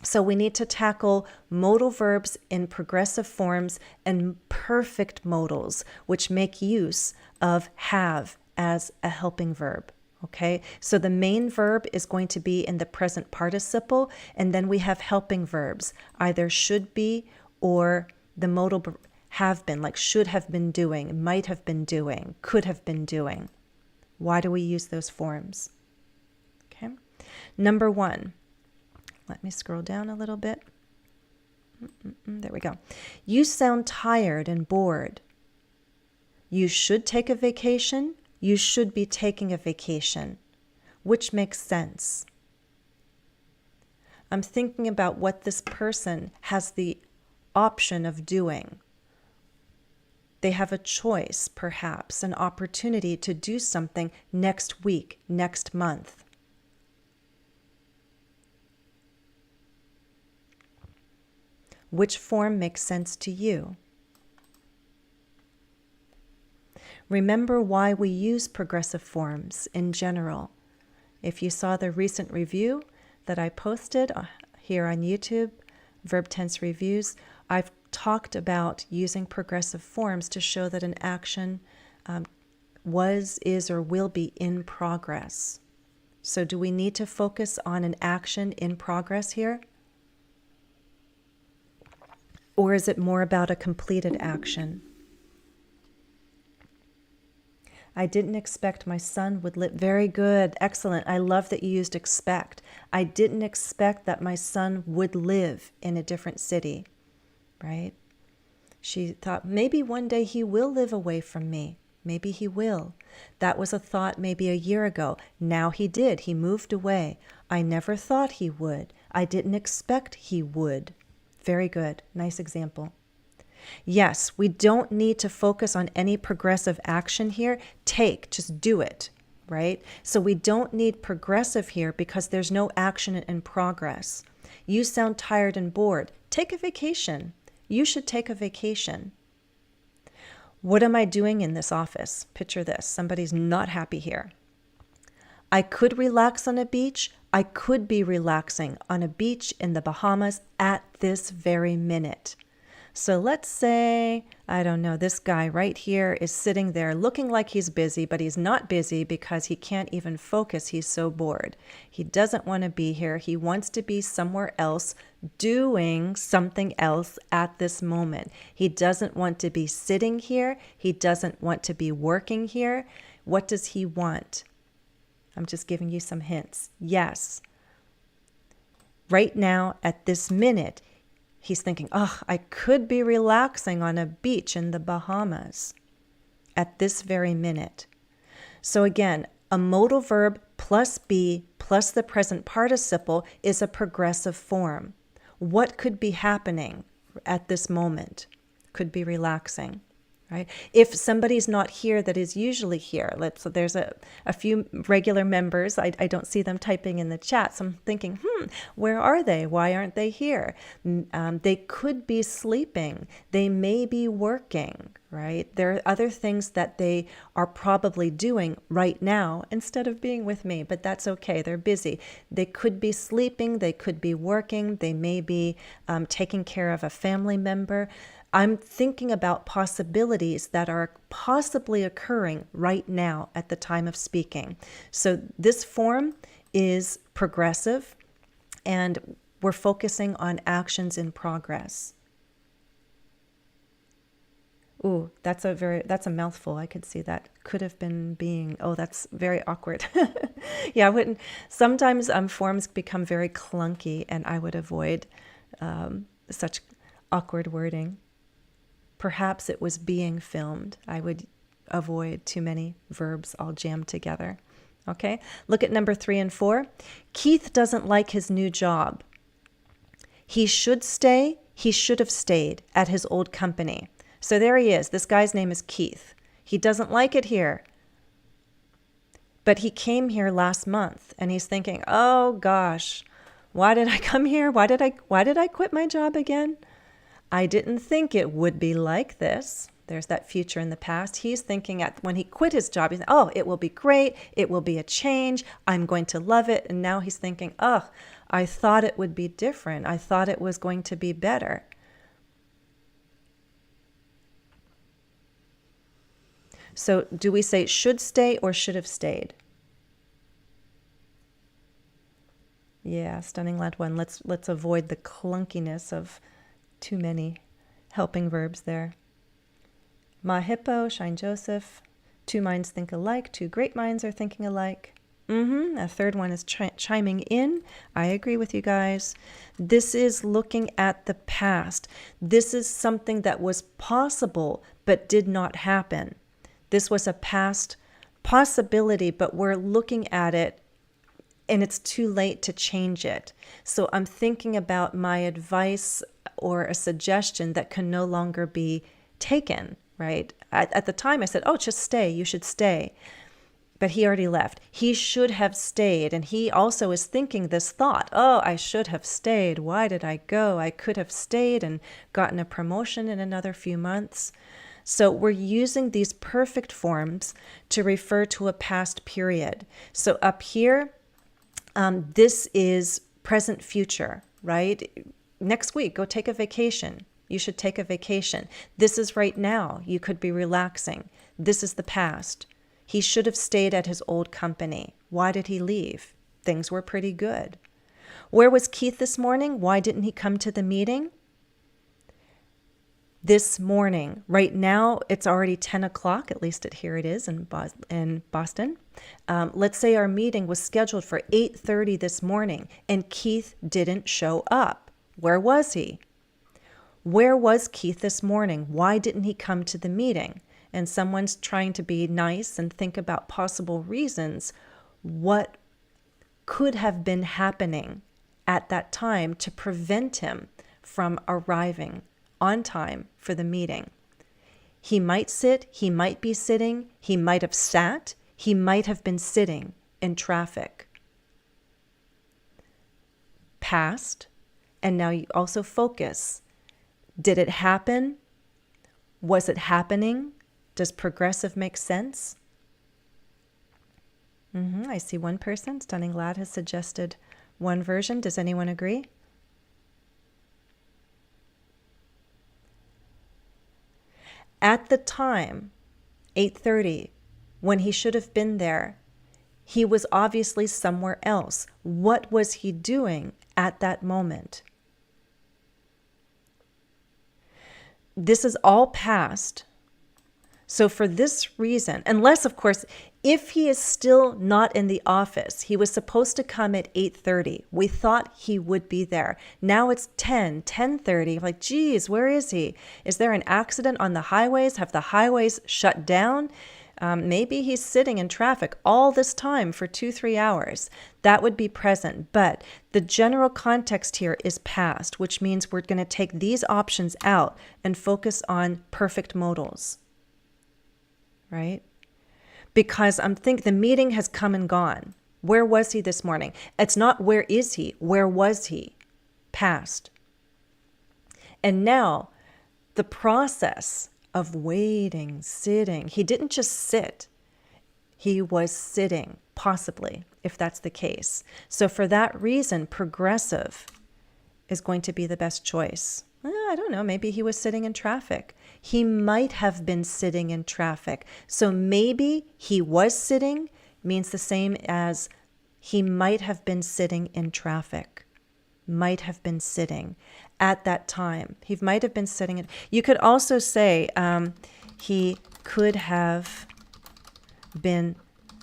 So we need to tackle modal verbs in progressive forms and perfect modals, which make use of have as a helping verb, okay? So the main verb is going to be in the present participle, and then we have helping verbs, either should be or the modal have been, like should have been doing, might have been doing, could have been doing. Why do we use those forms? Okay. Number one, let me scroll down a little bit. There we go. You sound tired and bored. You should take a vacation. You should be taking a vacation. Which makes sense? I'm thinking about what this person has the option of doing. They have a choice, perhaps, an opportunity to do something next week, next month. Which form makes sense to you? Remember why we use progressive forms in general. If you saw the recent review that I posted here on YouTube, Verb Tense Reviews, I've talked about using progressive forms to show that an action was, is, or will be in progress. So do we need to focus on an action in progress here? Or is it more about a completed action? I didn't expect my son would live. Very good. Excellent. I love that you used expect. I didn't expect that my son would live in a different city. Right? She thought, maybe one day he will live away from me. Maybe he will. That was a thought maybe a year ago. Now he did. He moved away. I never thought he would. I didn't expect he would. Very good. Nice example. Yes, we don't need to focus on any progressive action here. Just do it, right? So we don't need progressive here because there's no action in progress. You sound tired and bored. Take a vacation. You should take a vacation. What am I doing in this office? Picture this. Somebody's not happy here. I could relax on a beach. I could be relaxing on a beach in the Bahamas at this very minute. So let's say, I don't know, this guy right here is sitting there looking like he's busy, but he's not busy because he can't even focus. He's so bored. He doesn't want to be here. He wants to be somewhere else doing something else at this moment. He doesn't want to be sitting here. He doesn't want to be working here. What does he want? I'm just giving you some hints. Yes. Right now, at this minute, he's thinking, oh, I could be relaxing on a beach in the Bahamas at this very minute. So again, a modal verb plus be plus the present participle is a progressive form. What could be happening at this moment? Could be relaxing, right? If somebody's not here that is usually here, so there's a few regular members, I don't see them typing in the chat, so I'm thinking, where are they? Why aren't they here? They could be sleeping. They may be working, right? There are other things that they are probably doing right now instead of being with me, but that's okay. They're busy. They could be sleeping. They could be working. They may be taking care of a family member. I'm thinking about possibilities that are possibly occurring right now at the time of speaking. So this form is progressive, and we're focusing on actions in progress. Ooh, that's a mouthful. I could see that. Could have been being. Oh, that's very awkward. Yeah, I wouldn't. Sometimes forms become very clunky, and I would avoid such awkward wording. Perhaps it was being filmed. I would avoid too many verbs all jammed together. Okay, look at number 3 and 4. Keith doesn't like his new job. He should stay. He should have stayed at his old company. So there he is. This guy's name is Keith. He doesn't like it here. But he came here last month and he's thinking, oh gosh, why did I come here? Why did I quit my job again? I didn't think it would be like this. There's that future in the past. He's thinking when he quit his job, he's thinking, oh, it will be great. It will be a change. I'm going to love it. And now he's thinking, oh, I thought it would be different. I thought it was going to be better. So do we say should stay or should have stayed? Yeah, stunning lad one. Let's avoid the clunkiness of too many helping verbs there. Ma hippo, shine Joseph. Two minds think alike. Two great minds are thinking alike. A third one is chiming in. I agree with you guys. This is looking at the past. This is something that was possible but did not happen. This was a past possibility, but we're looking at it and it's too late to change it. So I'm thinking about my advice or a suggestion that can no longer be taken, right? At the time I said, oh, just stay, you should stay. But he already left. He should have stayed. And he also is thinking this thought, oh, I should have stayed. Why did I go? I could have stayed and gotten a promotion in another few months. So we're using these perfect forms to refer to a past period. So up here, this is present future, right? Next week, go take a vacation. You should take a vacation. This is right now. You could be relaxing. This is the past. He should have stayed at his old company. Why did he leave? Things were pretty good. Where was Keith this morning? Why didn't he come to the meeting? This morning. Right now, it's already 10 o'clock, at least here it is in Boston. Let's say our meeting was scheduled for 8:30 this morning, and Keith didn't show up. Where was he? Where was Keith this morning? Why didn't he come to the meeting? And someone's trying to be nice and think about possible reasons. What could have been happening at that time to prevent him from arriving on time for the meeting? He might sit, he might be sitting, he might have sat, he might have been sitting in traffic. Past, and now you also focus. Did it happen? Was it happening? Does progressive make sense? I see one person, Stunning Lad, has suggested one version. Does anyone agree? At the time, 8:30, when he should have been there, he was obviously somewhere else. What was he doing at that moment? This is all past. So for this reason, unless of course, if he is still not in the office, he was supposed to come at 8:30. We thought he would be there. Now it's 10:30. Like, geez, where is he? Is there an accident on the highways? Have the highways shut down? Maybe he's sitting in traffic all this time for 2-3 hours. That would be present. But the general context here is past, which means we're going to take these options out and focus on perfect modals. Right? Because the meeting has come and gone. Where was he this morning? It's not where is he? Where was he? Past. And now the process of waiting, sitting, he didn't just sit. He was sitting, possibly, if that's the case. So for that reason, progressive is going to be the best choice. I don't know, maybe he was sitting in traffic. He might have been sitting in traffic. So maybe he was sitting means the same as he might have been sitting in traffic. Might have been sitting at that time. He might have been sitting in. You could also say he could have been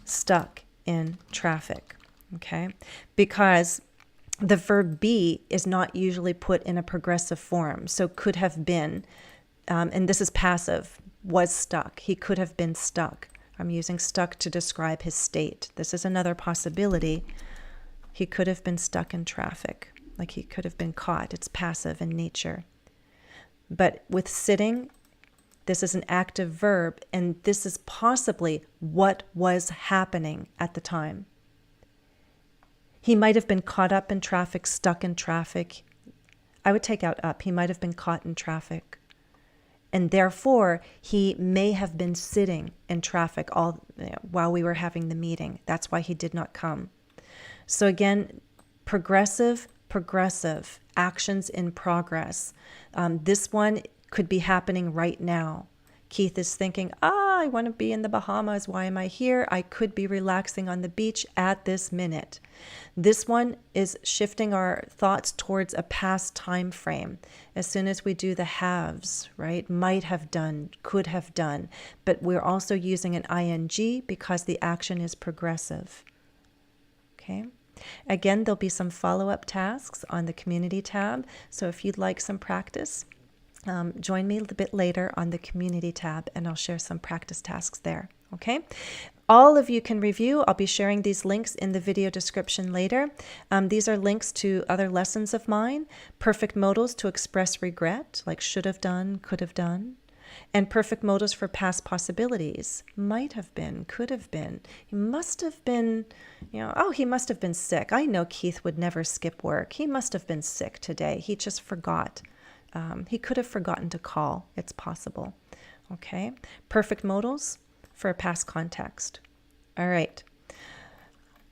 stuck in traffic. Okay? Because the verb be is not usually put in a progressive form. So could have been, and this is passive, was stuck. He could have been stuck. I'm using stuck to describe his state. This is another possibility. He could have been stuck in traffic, like he could have been caught. It's passive in nature. But with sitting, this is an active verb, and this is possibly what was happening at the time. He might have been caught up in traffic, stuck in traffic. I would take out up. He might have been caught in traffic. And therefore, he may have been sitting in traffic while we were having the meeting. That's why he did not come. So again, progressive, actions in progress. This one could be happening right now. Keith is thinking, I want to be in the Bahamas. Why am I here? I could be relaxing on the beach at this minute. This one is shifting our thoughts towards a past time frame. As soon as we do the haves, right? Might have done, could have done. But we're also using an ing because the action is progressive. Okay? Again, there'll be some follow-up tasks on the community tab. So if you'd like some practice, join me a little bit later on the community tab and I'll share some practice tasks there. Okay. All of you can review. I'll be sharing these links in the video description later. These are links to other lessons of mine. Perfect modals to express regret, like should have done, could have done. And perfect modals for past possibilities. Might have been, could have been. He must have been, he must have been sick. I know Keith would never skip work. He must have been sick today. He just forgot. He could have forgotten to call. It's possible. Okay. Perfect modals for a past context. All right.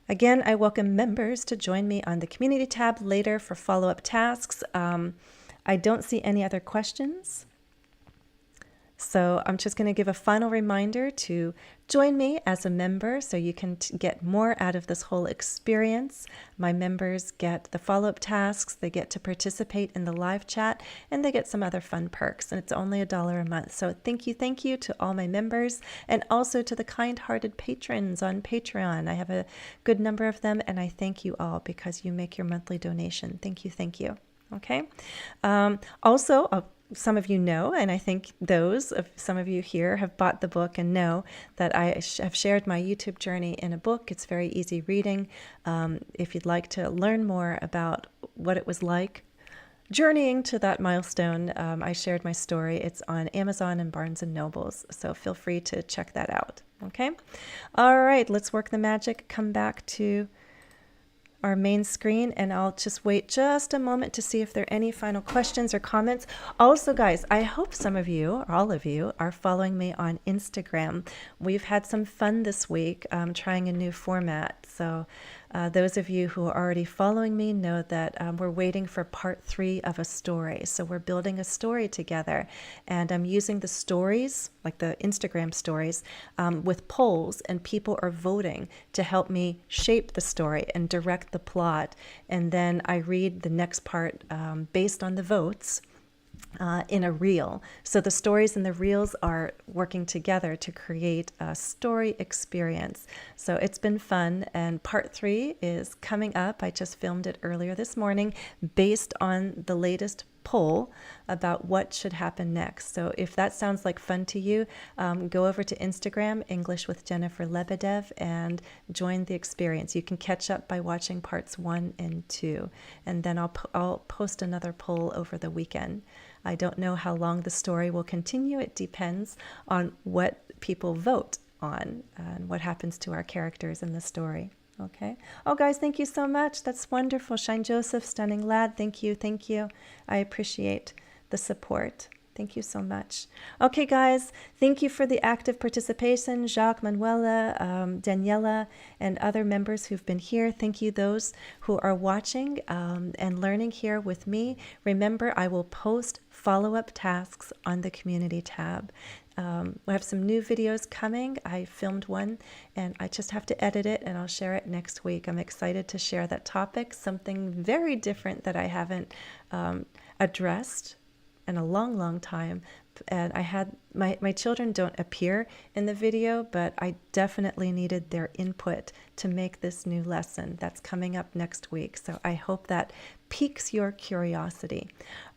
Again, I welcome members to join me on the community tab later for follow-up tasks. I don't see any other questions. So I'm just going to give a final reminder to join me as a member so you can get more out of this whole experience. My members get the follow-up tasks, they get to participate in the live chat, and they get some other fun perks. And it's only $1 a month. So thank you to all my members and also to the kind-hearted patrons on Patreon. I have a good number of them, and I thank you all because you make your monthly donation. Thank you. Okay. Also, some of you know, and I think some of you here have bought the book and know that I have shared my YouTube journey in a book. It's very easy reading. If you'd like to learn more about what it was like journeying to that milestone, I shared my story. It's on Amazon and Barnes & Nobles, so feel free to check that out. Okay? All right, let's work the magic. Come back to our main screen, and I'll just wait just a moment to see if there are any final questions or comments. Also, guys, I hope some of you, or all of you, are following me on Instagram. We've had some fun this week trying a new format. So those of you who are already following me know that we're waiting for part 3 of a story. So we're building a story together, and I'm using the stories, like the Instagram stories, with polls, and people are voting to help me shape the story and direct the plot. And then I read the next part based on the votes. in a reel. So the stories and the reels are working together to create a story experience. So it's been fun, and part 3 is coming up. I just filmed it earlier this morning based on the latest poll about what should happen next. So if that sounds like fun to you, go over to Instagram, English with Jennifer Lebedev, and join the experience. You can catch up by watching parts 1 and 2, and then I'll post another poll over the weekend. I don't know how long the story will continue. It depends on what people vote on and what happens to our characters in the story. Okay. Oh, guys, thank you so much. That's wonderful. Shine Joseph, Stunning Lad. Thank you. Thank you. I appreciate the support. Thank you so much. Okay, guys, thank you for the active participation. Jacques, Manuela, Daniela, and other members who've been here. Thank you those who are watching and learning here with me. Remember, I will post follow-up tasks on the community tab. We have some new videos coming. I filmed one and I just have to edit it and I'll share it next week. I'm excited to share that topic, something very different that I haven't addressed in a long, long time. And I had my children don't appear in the video, but I definitely needed their input to make this new lesson that's coming up next week. So I hope that piques your curiosity.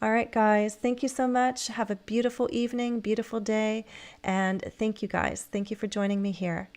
All right, guys, thank you so much. Have a beautiful evening, beautiful day. And thank you, guys. Thank you for joining me here.